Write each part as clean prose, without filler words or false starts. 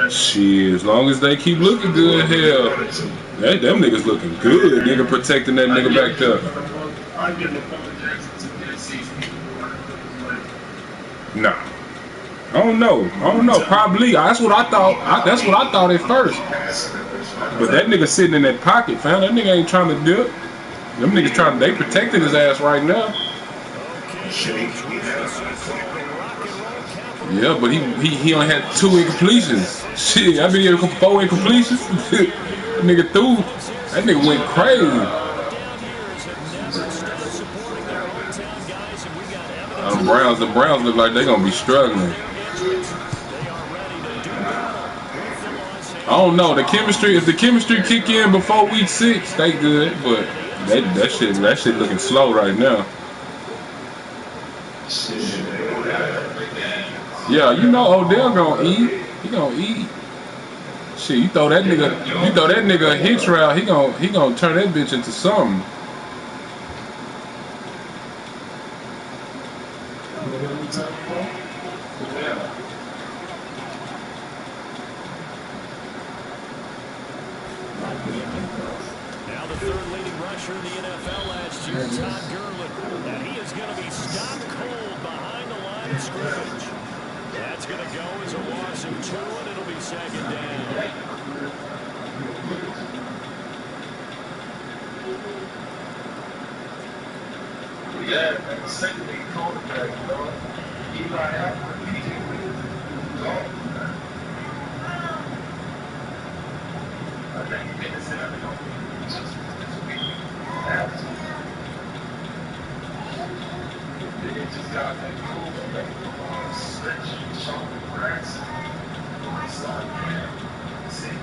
Shit, as long as they keep looking good, hell, them niggas looking good. Nigga protecting that nigga back there. Nah. I don't know. Probably. That's what I thought. That's what I thought at first. But that nigga sitting in that pocket, fam. That nigga ain't trying to dip. Them niggas trying to. They protecting his ass right now. Yeah, but he only had 2 incompletions. Shit, I been here 4 incompletions. That nigga threw. That nigga went crazy. The Browns look like they gonna be struggling. I don't know. The chemistry, if the chemistry kick in before week 6, they good. But that shit looking slow right now. Yeah, you know Odell gonna eat. He gonna eat. Shit, you throw that nigga a hitch route, he gonna turn that bitch into something. Now the 3rd leading rusher in the NFL last year, Todd Gurley. And he is going to be stopped cold behind the line of scrimmage. That's going to go as a loss of 2, and it'll be 2nd down. Yeah, and second leading quarterback, Eli Apple, I think he made the set up just this week. They just got that cool stretch, shoulder cracks, slide down. See,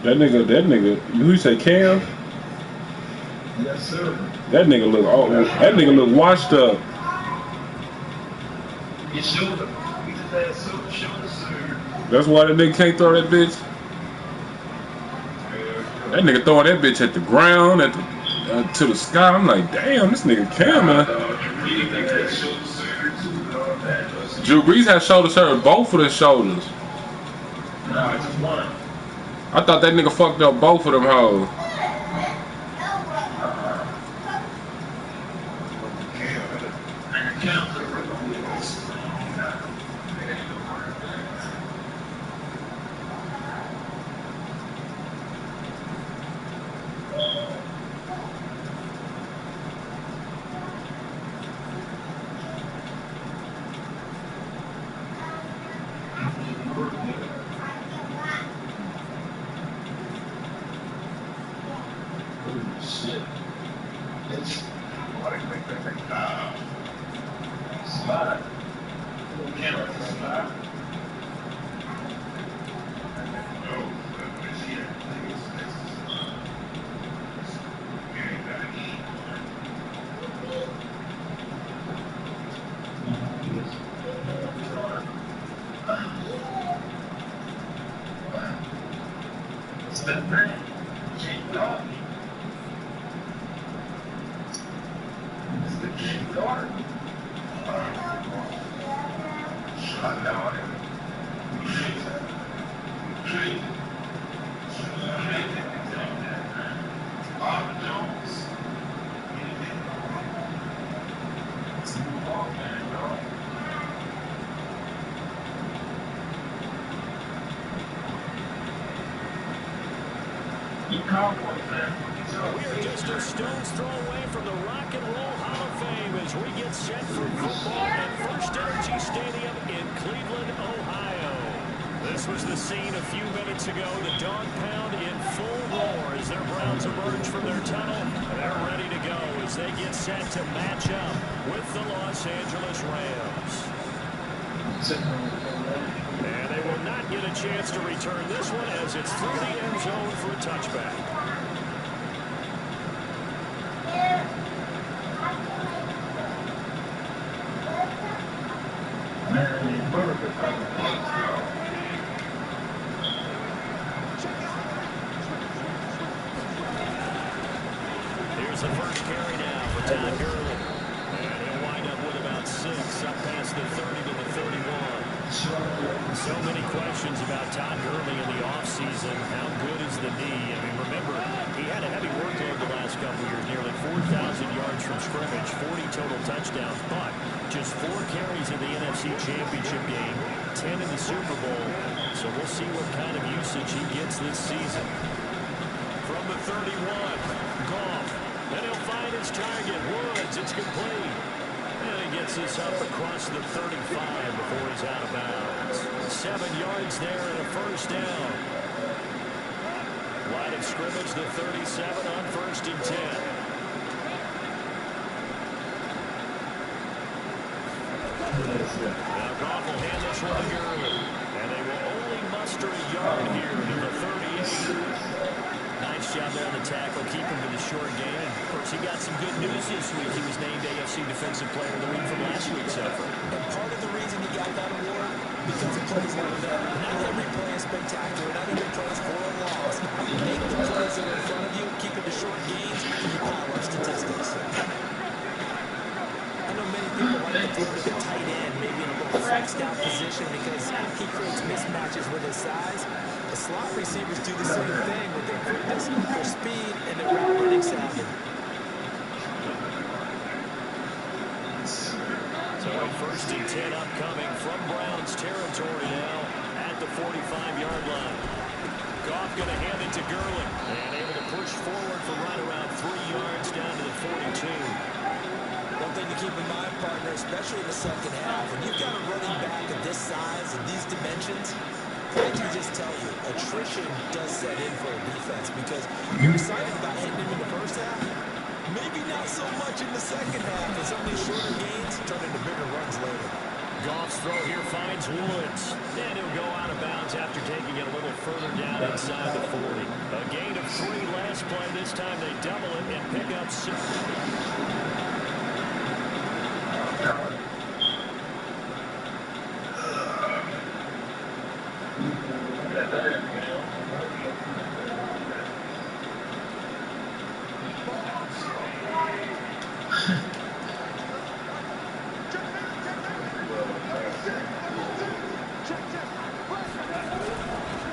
That nigga, who you say Cam? Yes, sir. That nigga look washed up. Your shoulder. We just had shoulder surgery. That's why that nigga can't throw that bitch. That nigga throwing that bitch at the ground, to the sky. I'm like, damn, this nigga Cam, man. Drew Brees had shoulder surgery, both of his shoulders. No, it's just one. I thought that nigga fucked up both of them hoes. Shit. It's slide. Camera to slide. Step back. Keep going. It's the key guard. Shut down. Bob Jones. You Cowboys, man. We are just a stone's throw away from the Rock and Roll Hall of Fame as we get set for football at First Energy Stadium in Cleveland, Ohio. This was the scene a few minutes ago. The dog pound in full roar as their Browns emerge from their tunnel. They're ready to go as they get set to match up with the Los Angeles Rams. And they will will not get a chance to return this one as it's through the end zone for a touchback. Here's the first carry now for Todd Gurley. And he'll wind up with about 6, up past the 30 to the 31. So many questions about Todd Gurley in the offseason. How good is the knee? I mean, remember, he had a heavy workload the last couple years, nearly 4,000 yards from scrimmage, 40 total touchdowns, but just 4 carries in the NFC Championship game, 10 in the Super Bowl. So we'll see what kind of usage he gets this season. From the 31, Goff. Then he'll find his target, Woods. It's complete. And he gets this up across the 35 before he's out of bounds. 7 yards there and a first down. Line of scrimmage, the 37 on 1st and 10. Now Goff will hand this one to Gurley. And they will only muster a yard here to the 38. Nice job there on the tackle, keep him to the short game. And of course, he got some good news this week. He was named AFC Defensive Player of the Week from last week's effort. And part of the reason he got that award, because of plays like that. Not every play is spectacular. Not every play is for a loss. You make the plays that are in front of you, keep it to short gains, and you pile up statistics. I know many people like to throw to the tight end, maybe in a little flexed out position because he creates mismatches with his size. The slot receivers do the same thing with their quickness, their speed, and their route running savvy. So a 1st and 10 upcoming from Browns territory now at the 45-yard line. Goff going to hand it to Gurley and able to push forward for right around 3 yards down to the 42. One thing to keep in mind, partner, especially in the second half, when you've got a running back of this size and these dimensions, I can just tell you, attrition does set in for a defense because you're excited about hitting him in the first half. Maybe not so much in the second half as some of these shorter gains turn into bigger runs later. Goff's throw here finds Woods. And he'll go out of bounds after taking it a little further down inside the 40. A gain of 3 last play. This time they double it and pick up 6.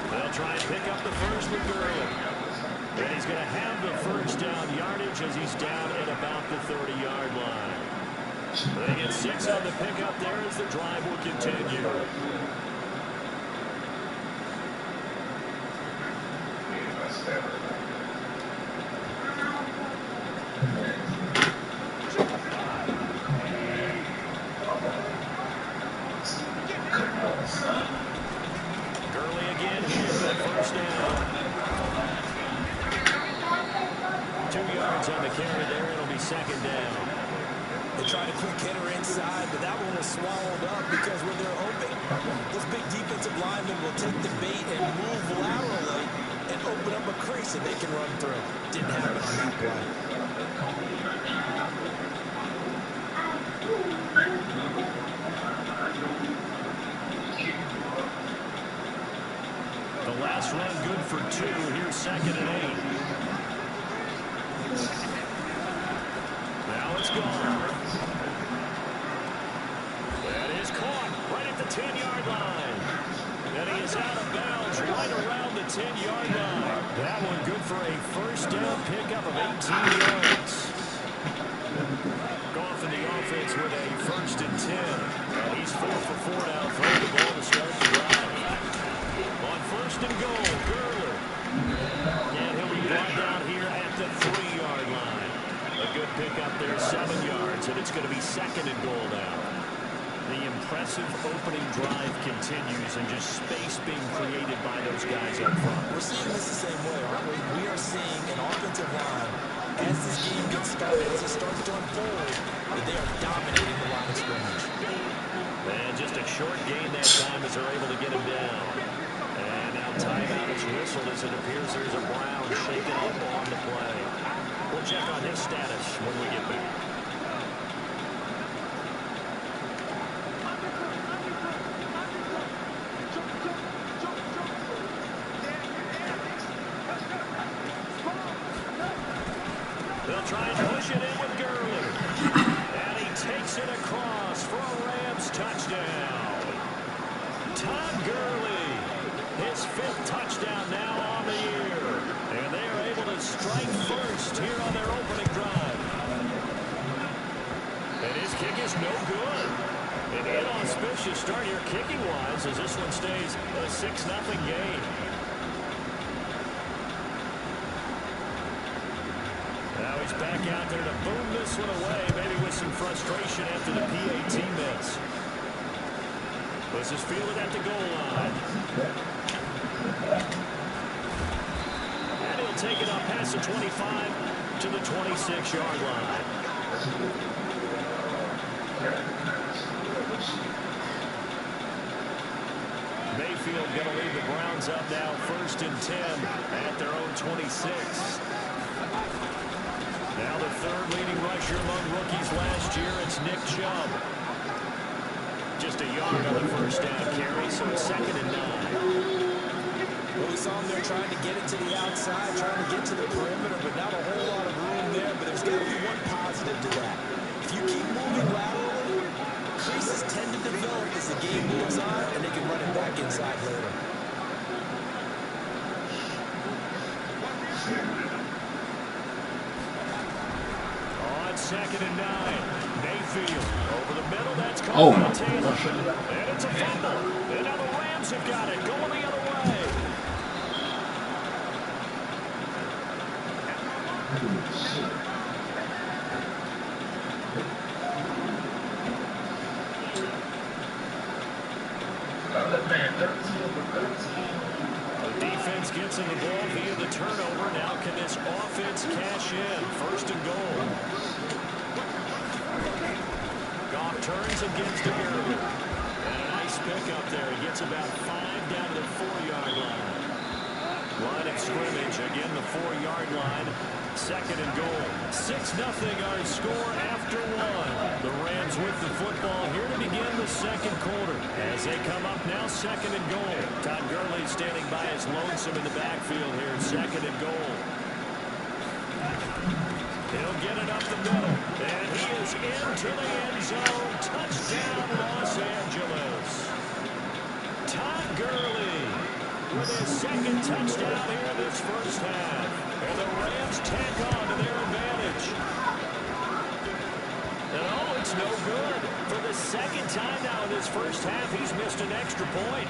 They'll try and pick up the first with Gurley. And he's going to have the first down yardage as he's down at about the 30-yard line. They get 6 on the pickup there as the drive will continue. Gurley again here for first down. 2 yards on the carry there. It'll be 2nd down. They tried a quick hitter inside, but that one was swallowed up because when they're open, those big defensive linemen will take the bait and move laterally and open up a crease that they can run through. Didn't happen on that play. The last run good for 2. Here's 2nd and 8. Now it's gone. That is caught right at the 10-yard line. And he is out of bounds right around the 10-yard line. That one good for a first down pickup of 18 yards. Goff in the offense with a 1st and 10. And he's 4 for 4 now, throwing the ball to start the drive. On 1st and goal, Gurley. And he'll be brought down here at the 3-yard line. A good pickup there, 7 yards, and it's going to be 2nd and goal now. The impressive opening drive continues and just space being created by those guys up front. We're seeing this the same way, aren't we? We are seeing an offensive line, as this game gets started, as it starts to unfold, that they are dominating the line of scrimmage. And just a short gain that time as they're able to get him down. And now timeout is whistled as it appears there's a Brown shaken up on the play. We'll check on his status when we get back. They'll try and push it in with Gurley. And he takes it across for a Rams touchdown. Todd Gurley, his 5th touchdown now on the year. And they are able to strike first here on their opening drive. And his kick is no good. An inauspicious start here kicking-wise as this one stays a 6-0 game. Now he's back out there to boom this one away, maybe with some frustration after the PAT miss. This is fielded at the goal line. And he'll take it up past the 25 to the 26-yard line. Mayfield going to lead the Browns up now 1st and 10 at their own 26. Now the 3rd leading rusher among rookies last year, it's Nick Chubb. Just a yard on the 1st down carry, so it's 2nd and 9. Well, we saw him there trying to get it to the outside, trying to get to the perimeter, but not a whole lot of room there. But there's got to be one positive to that. If you keep moving laterally, creases tend to develop as the game moves on, and they can run it back inside later. On 2nd and 9, Mayfield over the middle. That's caught Oh by my Taylor. gosh. And it's a fumble. And now the Rams have got it, going the other way. The defense gets in the ball via the turnover. Now can this offense cash in? 1st and goal. Goff turns and gives to Gurley. And a nice pick up there. He gets about 5 down to the 4-yard line. Line of scrimmage, again the 4-yard line. 2nd and goal. 6-0 our score after 1. The Rams with the football here to begin the 2nd quarter. As they come up now, 2nd and goal. Todd Gurley standing by his lonesome in the backfield here. 2nd and goal. He'll get it up the middle. And he is into the end zone. Touchdown, Los Angeles. Todd Gurley with his 2nd touchdown here this 1st half. And the Rams tack on to their advantage. And oh, it's no good. For the 2nd time now in this 1st half, he's missed an extra point.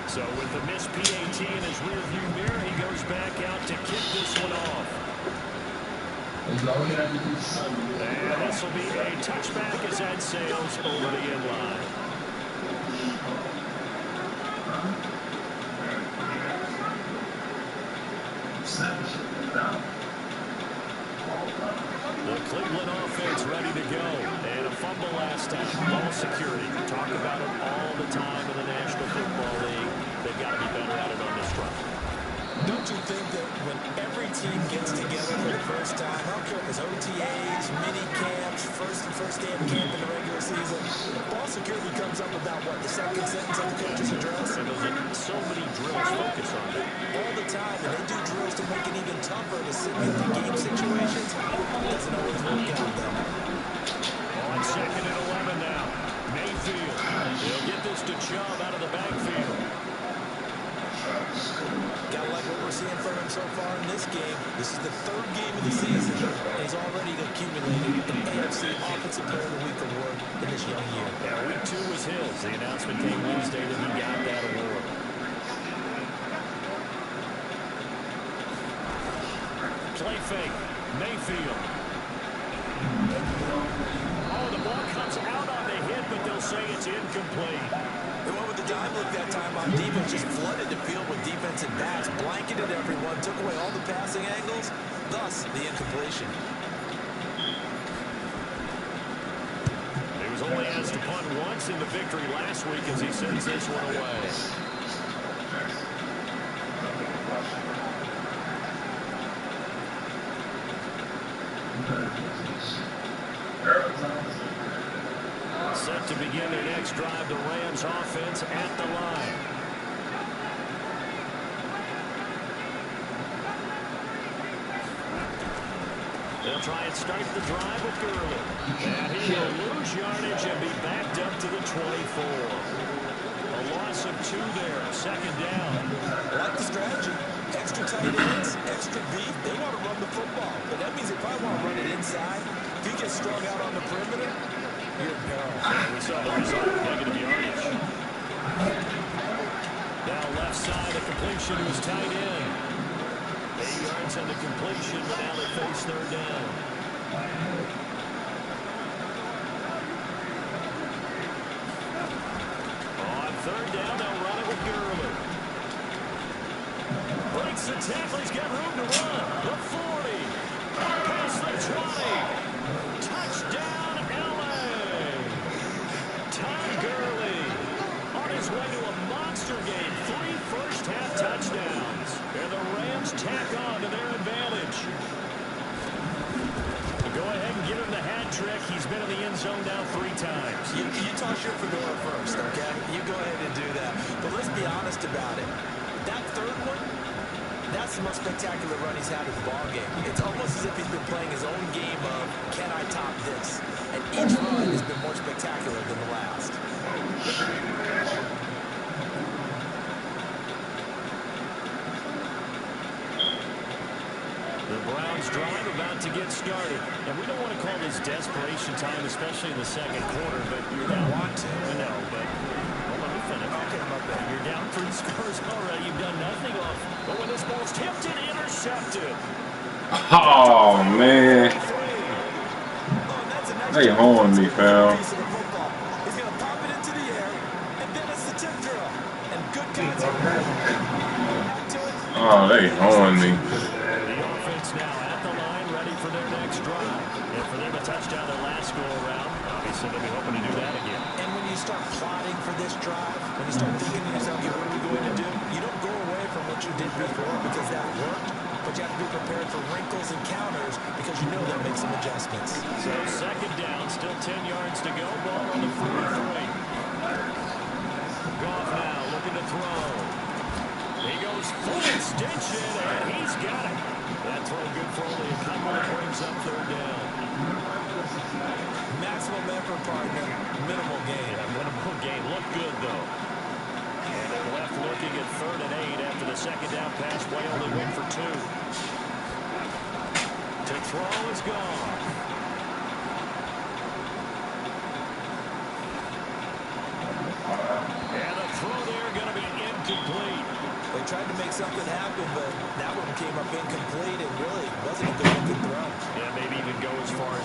So with the missed PAT in his rearview mirror, he goes back out to kick this one off. And this will be a touchback as that sails over the end line. The Cleveland offense ready to go. And a fumble last time. Ball security. Talk about it all the time in the National Football League. They've got to be better at it on this front. Don't you think that when every team gets together for the first time, I don't care if it's OTAs, mini camps, first day of camp in the regular season, ball security comes up about what, the 2nd sentence of the coach's address? And so many drills focus on that. All the time, and they do drills to make it even tougher to sit in the game situations. It doesn't always work out, though. On 2nd and 11 now. Mayfield. He'll get this to Chubb out of the backfield. Gotta like what we're seeing from him so far in this game. This is the 3rd game of the season, and he's already accumulated an AFC Offensive Player of the Week award in this young year. Yeah, week 2 was his. The announcement came Wednesday that he got that award. Play fake. Mayfield. Oh, the ball comes out on the hit, but they'll say it's incomplete. They went with the dive look that time on defense, just flooded the field with defensive backs, blanketed everyone, took away all the passing angles, thus the incompletion. only has to punt once in the victory last week as he sends this one away. Set to begin their next drive, the Rams offense at the line. They'll try and start the drive with Gurley. And he will lose yardage and be backed up to the 24. A loss of 2 there, second down. I like the strategy. Extra tight ends, extra beef. They want to run the football, but that means they probably want to run it inside. If he gets strung out on the perimeter, you're in peril. We saw the result, negative yardage. Now left side, a completion to his tight end. 8 yards on the completion, but now they face third down. On third down, they'll run it with Gurley. Breaks the tackle, he's got room to run. The 40, past the 20. Touchdown, LA. Todd Gurley on his way to a monster game. 3 first-half touchdowns. And the Rams tack on to their advantage. Go ahead and give him the hat trick. He's been in the end zone now 3 times. You toss your fedora first, okay? You go ahead and do that. But let's be honest about it. That third one, that's the most spectacular run he's had in the ballgame. It's almost as if he's been playing his own game of, can I top this? And each run has been more spectacular than the last. The Browns drive about to get started. And we don't want to call this desperation time, especially in the second quarter, but you're down. Want to? No, but hold on, we'll finish. Okay, my bad. You're down 3 scores already. You've done nothing off. But when this ball's tipped and intercepted. Oh, man. They horn me, pal. He's going to pop it into the air, and then it's the tip drill. And good contact. Oh, they horn me. The offense now at the line, ready for their next drive. And for them to touchdown their last go-around, obviously they'll be hoping to do that again. And when you start plotting for this drive, when you start thinking to yourself, okay, what are we going to do? You don't go away from what you did before because that worked, but you have to be prepared for wrinkles and counters because you know they'll make some adjustments. So second down, still 10 yards to go. Ball on the 43. Goff now looking to throw. He goes full extension, and he's got it. That throw good for only a couple that brings up third down. Maximum effort, partner. Minimal gain. Yeah, minimal gain. Look good, though. And they're left looking at 3rd and 8 after the second down pass. Way only went for 2. To throw is gone. And the throw there going to be incomplete. They tried to make something happen, but that one came up incomplete and really wasn't a good-looking throw. Yeah, maybe even go as far as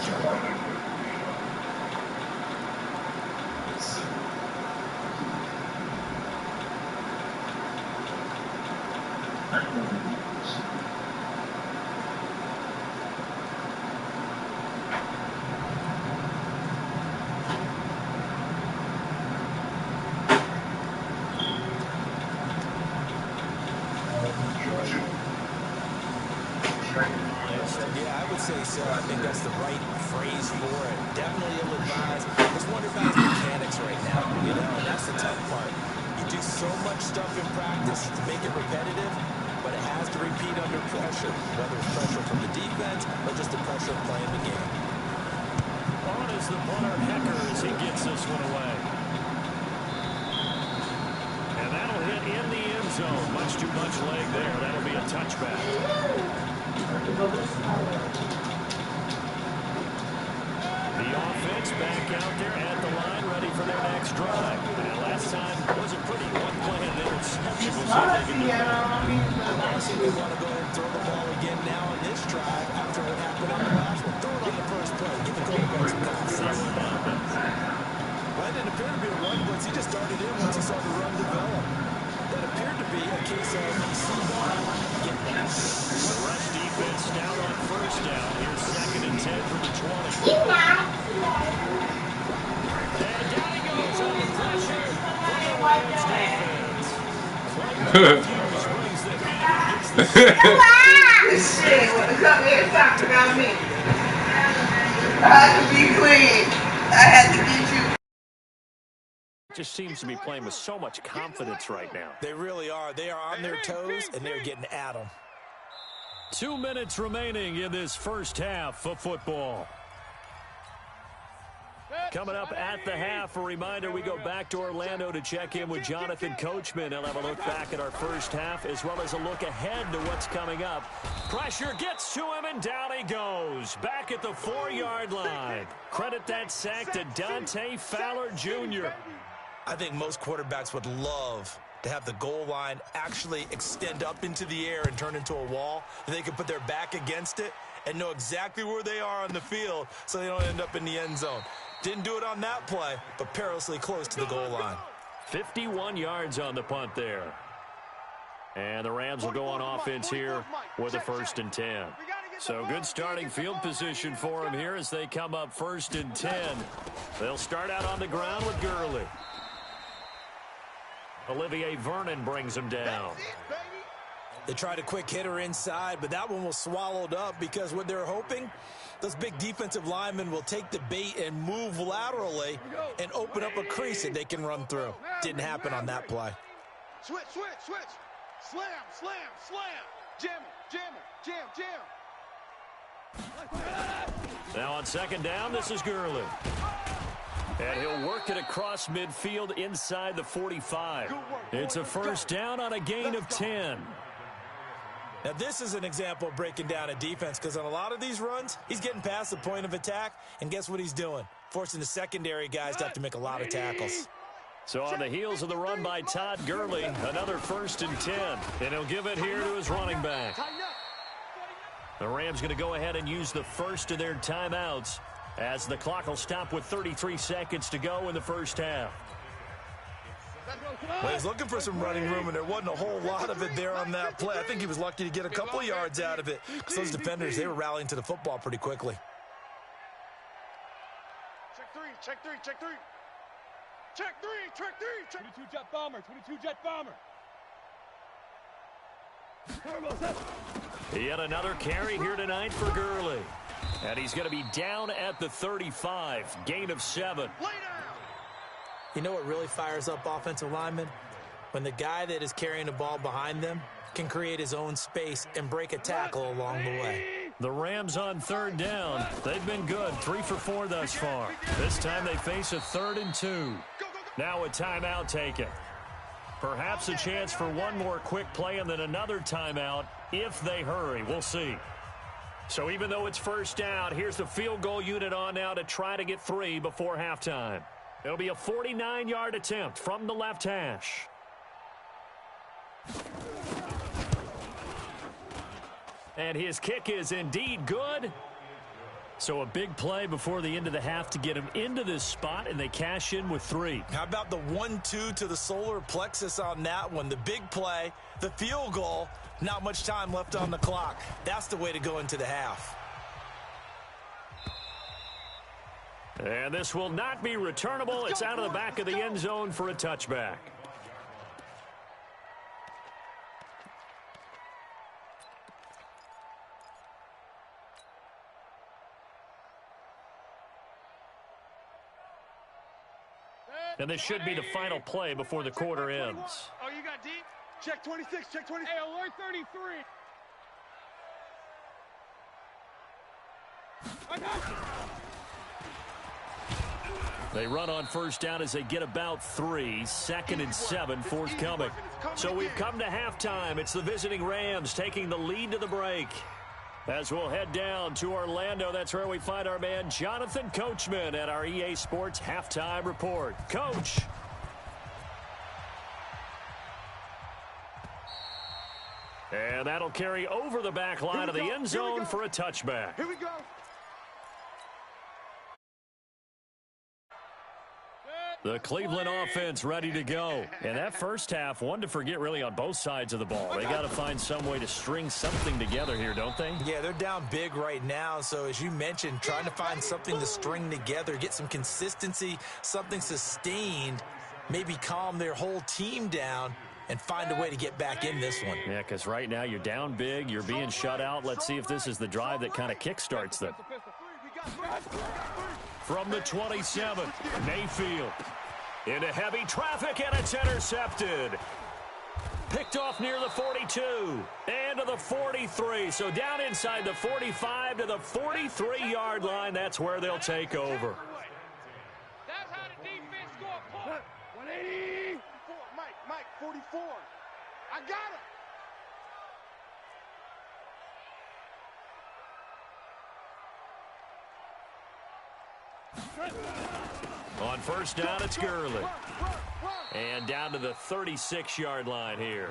Yeah, I would say so. I think that's the right phrase for it. Definitely ill-advised. Just wonder about his mechanics right now, you know, and that's the tough part. You do so much stuff in practice to make it repetitive, but it has to repeat under pressure, whether it's pressure from the defense or just the pressure of playing the game. On is the punter Hecker as he gets this one away. And that'll hit in the end zone. Much too much leg there. That'll be a touchback. The offense back out there at the line, ready for their next drive. And last time was a pretty one-planned interception. We'll see if they can do that. Honestly, we want to go ahead and throw the ball again now on this drive after what happened on the last one. Throw it on the first play. Give the quarterback some confidence. Well, it didn't appear to be a run blitz. He just started in once he saw the run develop. That appeared to be a case of get back. Rush defense down on first down. Here's 2nd and 10 from the 20. Shit, wanna come here and talk about me? I had to be clean. I had to get you. Just seems to be playing with so much confidence right now. They really are. They are on their toes, and they're getting at them. 2 minutes remaining in this first half of football. Coming up at the half, a reminder, we go back to Orlando to check in with Jonathan Coachman. He'll have a look back at our first half as well as a look ahead to what's coming up. Pressure gets to him, and down he goes. Back at the 4-yard line. Credit that sack to Dante Fowler Jr. I think most quarterbacks would love to have the goal line actually extend up into the air and turn into a wall. They can put their back against it and know exactly where they are on the field so they don't end up in the end zone. Didn't do it on that play, but perilously close to the goal line. 51 yards on the punt there. And the Rams will go on offense here with a 1st and 10. So good starting field position for them here as they come up 1st and 10. They'll start out on the ground with Gurley. Olivier Vernon brings him down. They tried a quick hitter inside, but that one was swallowed up because what they're hoping, those big defensive linemen will take the bait and move laterally and open up a crease that they can run through. Didn't happen on that play. Switch. Slam. Jam it. Now on 2nd down, this is Gurley. And he'll work it across midfield inside the 45. It's a 1st down on a gain of 10. Now, this is an example of breaking down a defense because on a lot of these runs, he's getting past the point of attack, and guess what he's doing? Forcing the secondary guys to have to make a lot of tackles. So on the heels of the run by Todd Gurley, another 1st and 10. And he'll give it here to his running back. The Rams going to go ahead and use the first of their timeouts as the clock will stop with 33 seconds to go in the first half. Well, he's looking for some running room, and there wasn't a whole lot of it there on that play. I think he was lucky to get a couple of yards out of it because those defenders, they were rallying to the football pretty quickly. Check three. 22 jet bomber. Yet another carry here tonight for Gurley. And he's going to be down at the 35. Gain of 7. You know what really fires up offensive linemen? When the guy that is carrying the ball behind them can create his own space and break a tackle along the way. The Rams on 3rd down. They've been good. 3 for 4 thus far. This time they face a 3rd and 2. Now a timeout taken. Perhaps a chance for one more quick play and then another timeout if they hurry. We'll see. So even though it's 1st down, here's the field goal unit on now to try to get 3 before halftime. It'll be a 49-yard attempt from the left hash. And his kick is indeed good. So a big play before the end of the half to get him into this spot, and they cash in with 3. How about the 1-2 to the solar plexus on that one? The big play, the field goal, not much time left on the clock. That's the way to go into the half. And this will not be returnable. It's out of the back of the end zone for a touchback. And this should be the final play before the quarter ends. Oh, you got deep? Check 26, check 20. Hey, alert 33. I got you. They run on 1st down as they get about 3. 2nd and 7 forthcoming. So we've come to halftime. It's the visiting Rams taking the lead to the break. As we'll head down to Orlando, that's where we find our man Jonathan Coachman at our EA Sports Halftime Report. Coach. And that'll carry over the back line of the end zone for a touchback. Here we go. The Cleveland offense ready to go. And that first half, one to forget really on both sides of the ball. They got to find some way to string something together here, don't they? Yeah, they're down big right now. So as you mentioned, trying to find something to string together, get some consistency, something sustained, maybe calm their whole team down and find a way to get back in this one. Yeah, because right now you're down big. You're being shut out. Let's see if this is the drive that kind of kickstarts them. From the 27, Mayfield. Into heavy traffic, and it's intercepted. Picked off near the 42 and to the 43. So down inside the 45 to the 43-yard line. That's where they'll take over. That's how the defense score a point. 180. Mike, 44. I got it. On first down, it's Gurley. And down to the 36-yard line here.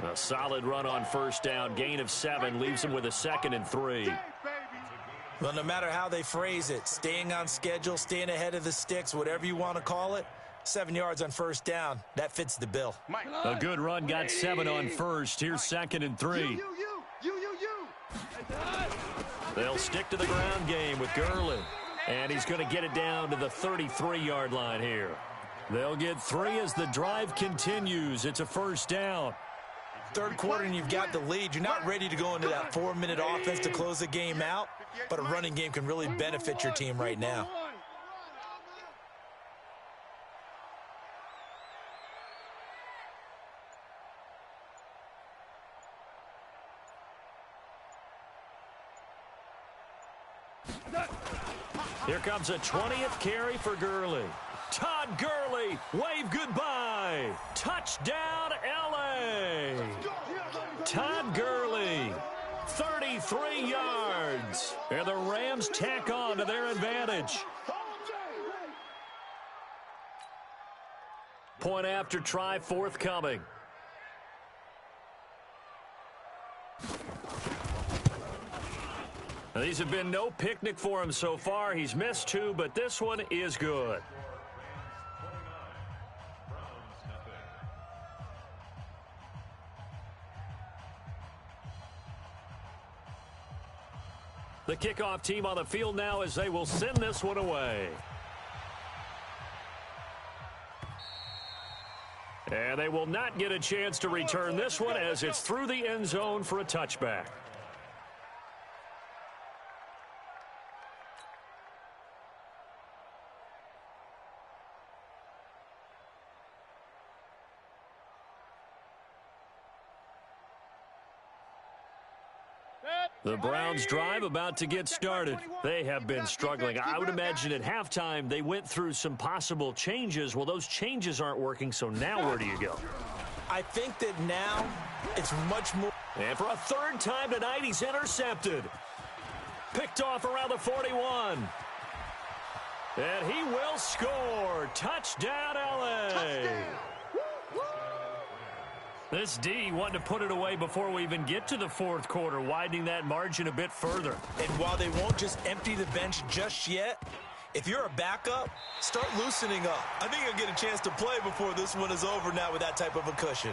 A solid run on first down. Gain of 7 leaves him with a 2nd and 3. Well, no matter how they phrase it, staying on schedule, staying ahead of the sticks, whatever you want to call it, 7 yards on first down, that fits the bill. A good run got 7 on first. Here's 2nd and 3. They'll stick to the ground game with Gurley. And he's going to get it down to the 33-yard line here. They'll get 3 as the drive continues. It's a first down. Third quarter and you've got the lead. You're not ready to go into that 4-minute offense to close the game out, but a running game can really benefit your team right now. Here comes a 20th carry for Gurley. Todd Gurley, wave goodbye. Touchdown, L.A. Todd Gurley, 33 yards. And the Rams tack on to their advantage. Point after try forthcoming. Now, these have been no picnic for him so far. He's missed 2, but this one is good. The kickoff team on the field now as they will send this one away. And they will not get a chance to return this one as it's through the end zone for a touchback. The Browns drive about to get started. They have been struggling. I would imagine at halftime they went through some possible changes. Well, those changes aren't working, so now where do you go? I think that now it's much more. And for a 3rd time tonight, he's intercepted. Picked off around the 41. And he will score. Touchdown, L.A. Touchdown. This D wanting to put it away before we even get to the 4th quarter, widening that margin a bit further. And while they won't just empty the bench just yet, if you're a backup, start loosening up. I think you'll get a chance to play before this one is over now with that type of a cushion.